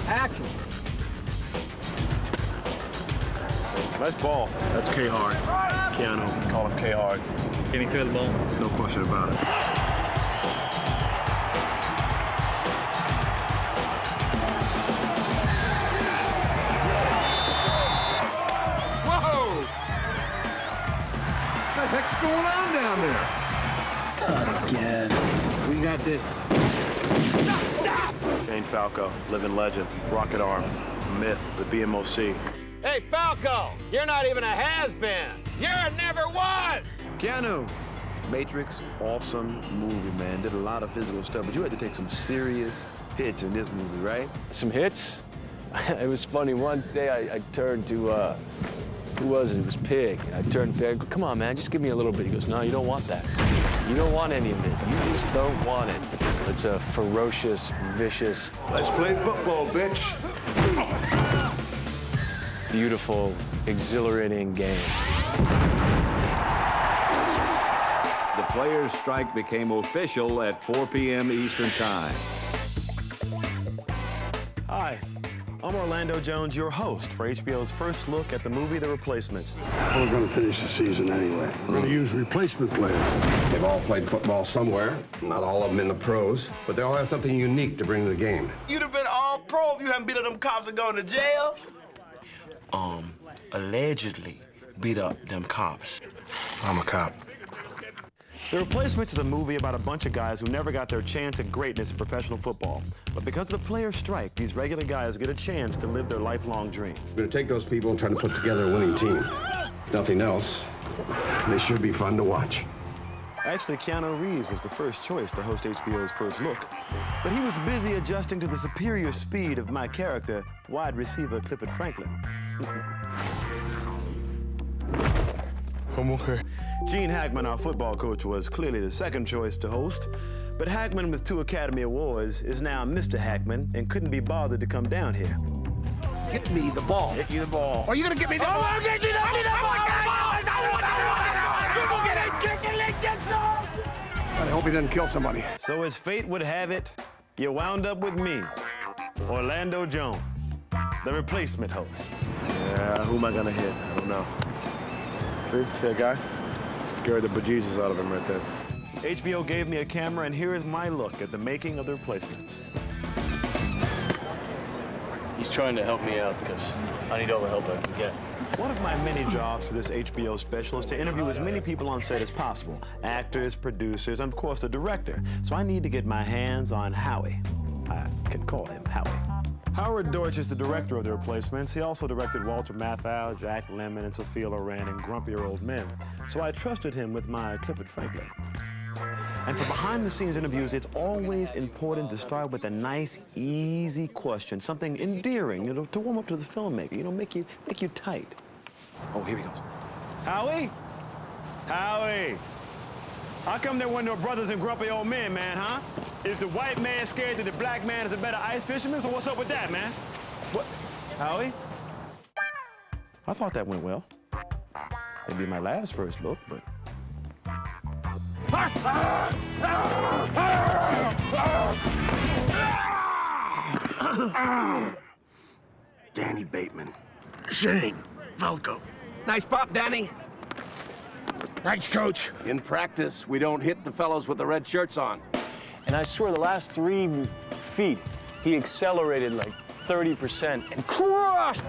Action. Nice ball. That's K-Hard. Keanu. Call him K-Hard. Can he throw the ball? No question about it. Whoa! What the heck's going on down there? Not again. We got this. Stop! Shane Falco, living legend, rocket arm, myth, the BMOC. Hey, Falco, you're not even a has-been. You're a never was. Keanu. Matrix, awesome movie, man. Did a lot of physical stuff, but you had to take some serious hits in this movie, right? Some hits? It was funny. One day I turned to, who was it? It was Pig. I turned to Pig. I go, come on, man, just give me a little bit. He goes, no, you don't want that. You don't want any of it. You just don't want it. It's a ferocious, vicious... Let's play football, bitch. Beautiful, exhilarating game. The players' strike became official at 4 p.m. Eastern Time. Hi, I'm Orlando Jones, your host for HBO's first look at the movie The Replacements. We're going to finish the season anyway. We're going to use replacement players. They've all played football somewhere, not all of them in the pros, but they all have something unique to bring to the game. You'd have been all pro if you hadn't beat up them cops and gone to jail. Allegedly beat up them cops. I'm a cop. The Replacements is a movie about a bunch of guys who never got their chance at greatness in professional football. But because of the players' strike, these regular guys get a chance to live their lifelong dream. We're going to take those people and try to put together a winning team. If nothing else, they should be fun to watch. Actually, Keanu Reeves was the first choice to host HBO's First Look. But he was busy adjusting to the superior speed of my character, wide receiver Clifford Franklin. I'm okay. Gene Hackman, our football coach, was clearly the second choice to host. But Hackman, with 2 Academy Awards, is now Mr. Hackman and couldn't be bothered to come down here. Get me the ball. Get you the ball. Are you going to get me the ball? I'll get you the ball. I hope he didn't kill somebody. So as fate would have it, you wound up with me, Orlando Jones, the replacement host. Yeah, who am I gonna hit? I don't know. See that guy? Scared the bejesus out of him right there. HBO gave me a camera, and here is my look at the making of The Replacements. He's trying to help me out because I need all the help I can get. One of my many jobs for this HBO special is to interview as many people on set as possible. Actors, producers, and of course the director. So I need to get my hands on Howie. I can call him Howie. Howard Deutch is the director of The Replacements. He also directed Walter Matthau, Jack Lemmon, and Sophia Loren in Grumpier Old Men. So I trusted him with my Clifford Franklin. And for behind-the-scenes interviews, it's always important to start with a nice, easy question, something endearing, you know, to warm up to the filmmaker, you know, make you tight. Oh, here he goes. Howie? Howie? How come there weren't no brothers and grumpy old men, man, huh? Is the white man scared that the black man is a better ice fisherman, so what's up with that, man? What? Howie? I thought that went well. It'd be my last first look, but... Danny Bateman. Shane Falco. Nice pop, Danny. Thanks, Coach. In practice, we don't hit the fellows with the red shirts on. And I swear the last 3 feet, he accelerated like 30% and crushed.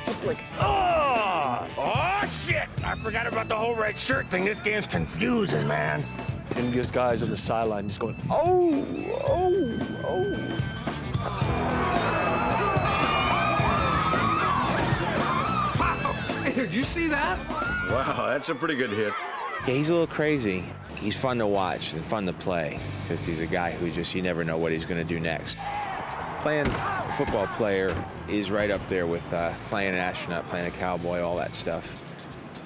Just like, Oh, shit! I forgot about the whole red shirt thing. This game's confusing, man. and this guy's on the sideline just going, oh, oh, oh. Did you see that? Wow, that's a pretty good hit. Yeah, he's a little crazy. He's fun to watch and fun to play because he's a guy who just, you never know what he's going to do next. Playing a football player is right up there with playing an astronaut, playing a cowboy, all that stuff.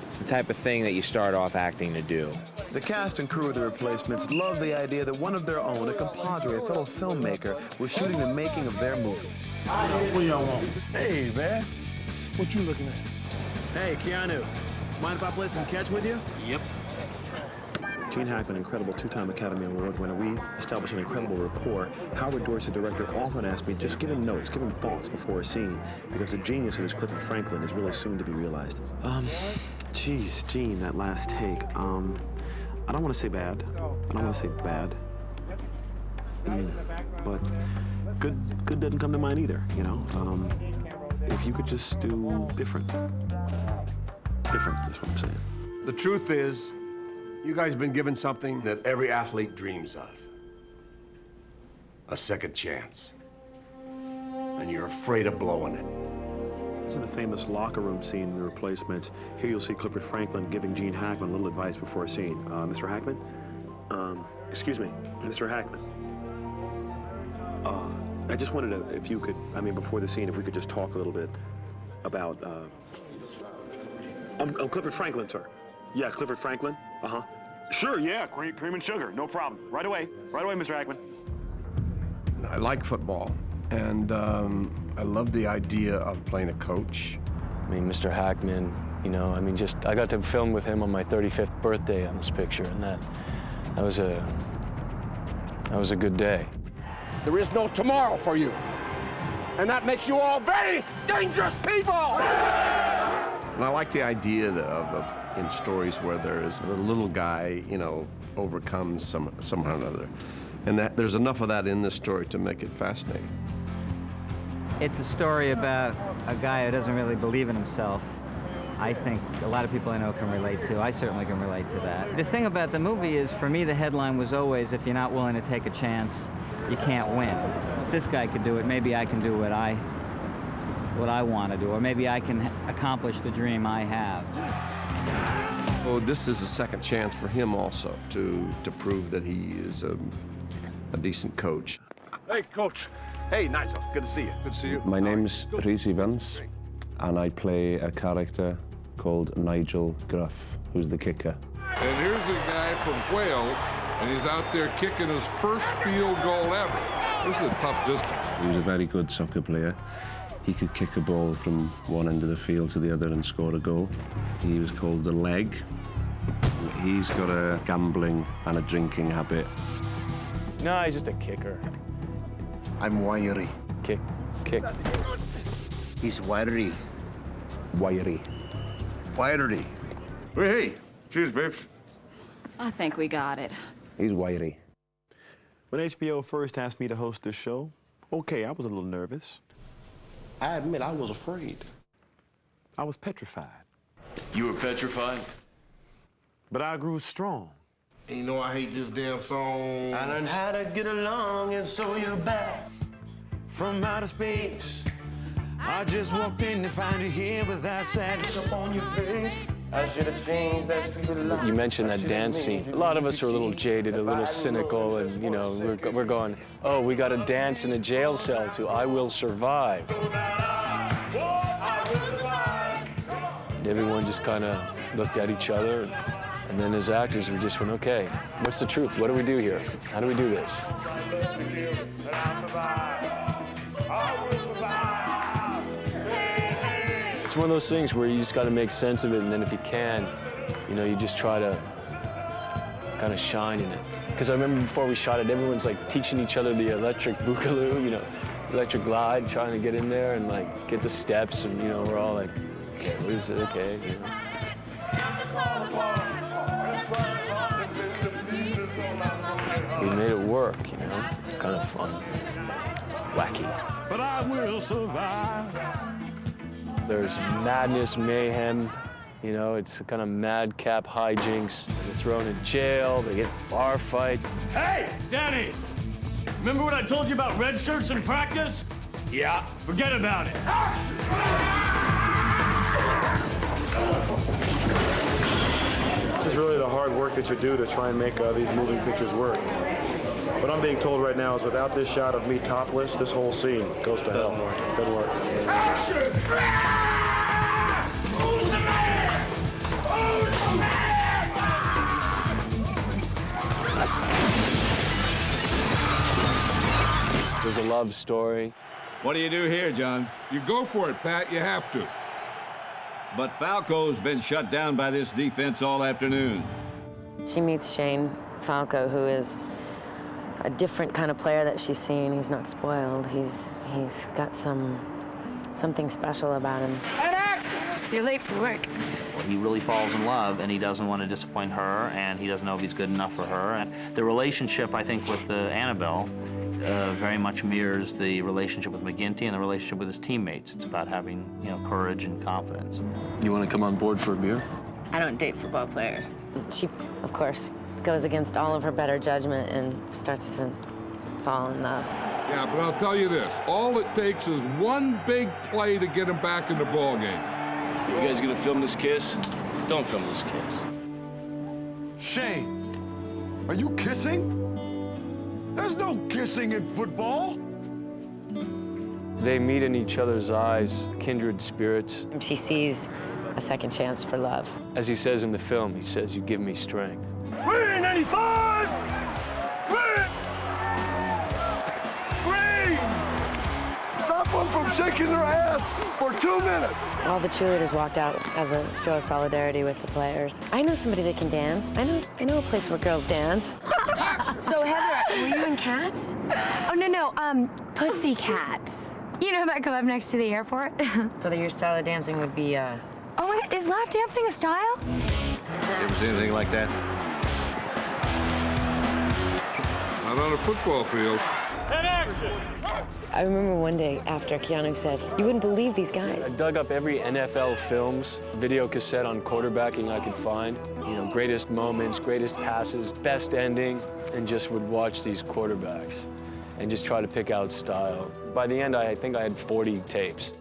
It's the type of thing that you start off acting to do. The cast and crew of The Replacements love the idea that one of their own, a compadre, a fellow filmmaker, was shooting the making of their movie. What do y'all want? Hey, man. What you looking at? Hey, Keanu. Mind if I play some catch with you? Yep. Gene Hackman, incredible two-time Academy Award winner. We established an incredible rapport. Howard Deutch, the director, often asked me, just give him notes, give him thoughts before a scene, because the genius of this Clifford Franklin is really soon to be realized. Geez, Gene, that last take. I don't want to say bad. I don't want to say bad. But good doesn't come to mind either, you know? If you could just do different. Different is what I'm saying. The truth is, you guys have been given something that every athlete dreams of. A second chance. And you're afraid of blowing it. This is the famous locker room scene in The Replacements. Here you'll see Clifford Franklin giving Gene Hackman a little advice before a scene. Mr. Hackman? Excuse me, Mr. Hackman. I just wanted to, if you could, I mean, before the scene, if we could just talk a little bit about, I'm Clifford Franklin, sir. Yeah, Clifford Franklin. Uh-huh. Sure, yeah, cream and sugar, no problem. Right away, Mr. Hackman. I like football, and I love the idea of playing a coach. I mean, Mr. Hackman, you know, I mean, I got to film with him on my 35th birthday on this picture, and that was a good day. There is no tomorrow for you. And that makes you all very dangerous people! And I like the idea in stories where there is the little guy, you know, overcomes somehow or another. And that there's enough of that in this story to make it fascinating. It's a story about a guy who doesn't really believe in himself. I think a lot of people I know can relate to. I certainly can relate to that. The thing about the movie is, for me, the headline was always, if you're not willing to take a chance, you can't win. If this guy could do it, maybe I can do what I want to do, or maybe I can accomplish the dream I have. Oh, this is a second chance for him also to prove that he is a decent coach. Hey, Coach. Hey, Nigel. Good to see you. Good to see you. My name's Rhys Evans, and I play a character called Nigel Gruff, who's the kicker. And here's a guy from Wales, and he's out there kicking his first field goal ever. This is a tough distance. He was a very good soccer player. He could kick a ball from one end of the field to the other and score a goal. He was called the leg. He's got a gambling and a drinking habit. No, he's just a kicker. I'm wiry. Kick. He's wiry. Wiry. Wiry. Hey, cheers, babes. I think we got it. He's wiry. When HBO first asked me to host this show, okay, I was a little nervous. I admit I was afraid. I was petrified. You were petrified? But I grew strong. And you know I hate this damn song. I learned how to get along, and so you're back from outer space. I just walked in to find you here with that sadness up on your face. I should have changed that. You mentioned that dance scene. A lot of us are a little jaded, a little cynical, and, you know, we're going, oh, we got to dance in a jail cell to I Will Survive. And everyone just kind of looked at each other, and then as actors, we just went, okay, what's the truth? What do we do here? How do we do this? It's one of those things where you just got to make sense of it, and then if you can, you know, you just try to kind of shine in it. Because I remember before we shot it, everyone's like teaching each other the electric boogaloo, you know, electric glide, trying to get in there and like get the steps, and you know, we're all like, okay, what is it? Okay, you know. We made it work, you know, kind of fun, wacky. But I will survive. There's madness, mayhem, you know, it's kind of madcap hijinks. They get thrown in jail, they get bar fights. Hey, Danny! Remember what I told you about red shirts in practice? Yeah. Forget about it. This is really the hard work that you do to try and make these moving pictures work. What I'm being told right now is without this shot of me topless, this whole scene goes to hell. Doesn't work. Action! Who's the man? Who's the man? There's a love story. What do you do here, John? You go for it, Pat. You have to. But Falco's been shut down by this defense all afternoon. She meets Shane Falco, who is a different kind of player that she's seen. He's not spoiled. He's got something special about him. You're late for work. He really falls in love, and he doesn't want to disappoint her, and he doesn't know if he's good enough for her. And the relationship, I think, with Annabelle very much mirrors the relationship with McGinty and the relationship with his teammates. It's about having, you know, courage and confidence. You want to come on board for a beer? I don't date football players. She, of course, goes against all of her better judgment and starts to fall in love. Yeah, but I'll tell you this. All it takes is one big play to get him back in the ballgame. You guys gonna film this kiss? Don't film this kiss. Shane, are you kissing? There's no kissing in football. They meet in each other's eyes, kindred spirits. And she sees a second chance for love. As he says in the film, he says, "You give me strength." Green 95! Green! Green! Stop them from shaking their ass for 2 minutes. All the cheerleaders walked out as a show of solidarity with the players. I know somebody that can dance. I know a place where girls dance. So Heather, were you in Cats? Oh no, Pussycats. You know that club next to the airport? So that your style of dancing would be, Oh my God, is lap dancing a style? You ever seen anything like that? Not on a football field. And action! I remember one day after Keanu said, "You wouldn't believe these guys." I dug up every NFL films, video cassette on quarterbacking I could find. You know, greatest moments, greatest passes, best endings, and just would watch these quarterbacks and just try to pick out styles. By the end, I think I had 40 tapes.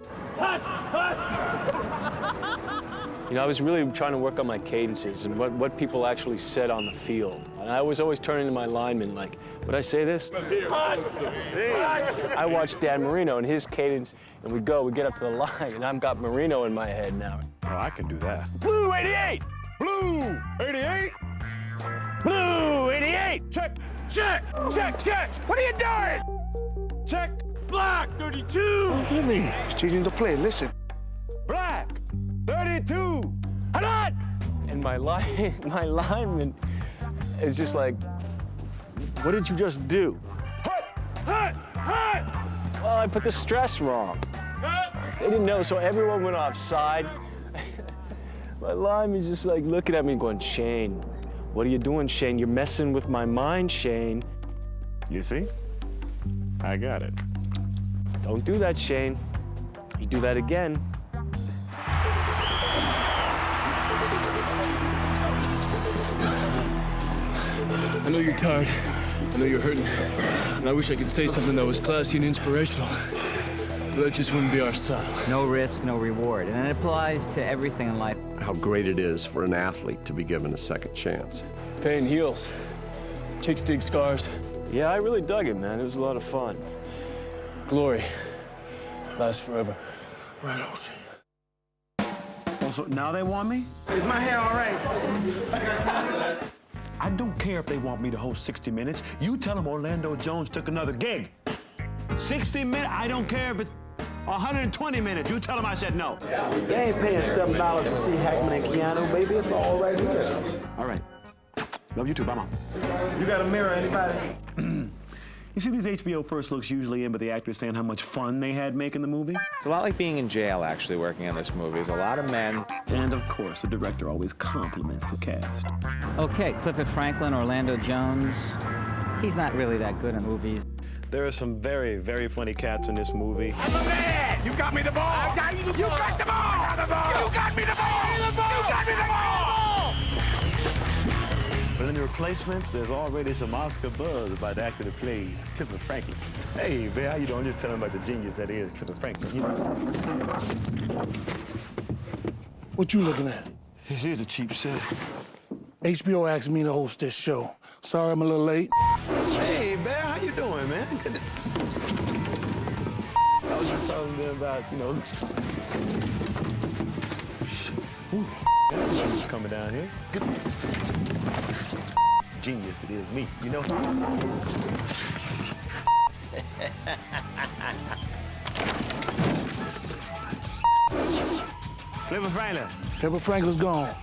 You know, I was really trying to work on my cadences and what people actually said on the field. And I was always turning to my linemen like, would I say this? I watched Dan Marino and his cadence, and we get up to the line, and I've got Marino in my head now. Oh, I can do that. Blue 88! Blue 88. Blue 88! Check! Check! Check! Check! What are you doing? Check. Black 32! What do you mean? He's changing the play. Listen. Black 32. Hot! And my lineman is just like, what did you just do? Hot! Hot! Hot! Well, I put the stress wrong. They didn't know, so everyone went offside. My lineman's just like looking at me going, "Shane, what are you doing, Shane? You're messing with my mind, Shane." You see? I got it. Don't do that, Shane. You do that again. I know you're tired. I know you're hurting. And I wish I could say something that was classy and inspirational. But that just wouldn't be our style. No risk, no reward. And it applies to everything in life. How great it is for an athlete to be given a second chance. Pain heals. Chicks dig scars. Yeah, I really dug it, man. It was a lot of fun. Glory lasts forever. Right on, Shane. Oh, so now they want me? Is my hair all right? I don't care if they want me to host 60 Minutes. You tell them Orlando Jones took another gig. 60 minutes, I don't care if it's 120 minutes. You tell them I said no. You ain't paying $7 to see Hackman and Keanu, baby. It's all right here. All right. Love you too. Bye, Mom. You got a mirror, anybody? You see these HBO first looks usually in, but the actors saying how much fun they had making the movie? It's a lot like being in jail, actually, working on this movie. There's a lot of men. And, of course, the director always compliments the cast. Okay, Clifford Franklin, Orlando Jones. He's not really that good in movies. There are some very, very funny cats in this movie. I'm a man! You got me the ball! I got you the ball! You got the ball! I got the ball! You got me the ball! You got me the ball! But in the replacements, there's already some Oscar buzz about the actor that plays Clifford Franklin. Hey, man, how you doing? Just telling about the genius that is Clifford Franklin. You know? What you looking at? This is a cheap set. HBO asked me to host this show. Sorry I'm a little late. Hey, man, how you doing, man? Good to... I was just talking to them about, you know... Ooh, that's coming down here. Good. Genius that is me, you know? Clifford Franklin. Clifford Franklin's gone.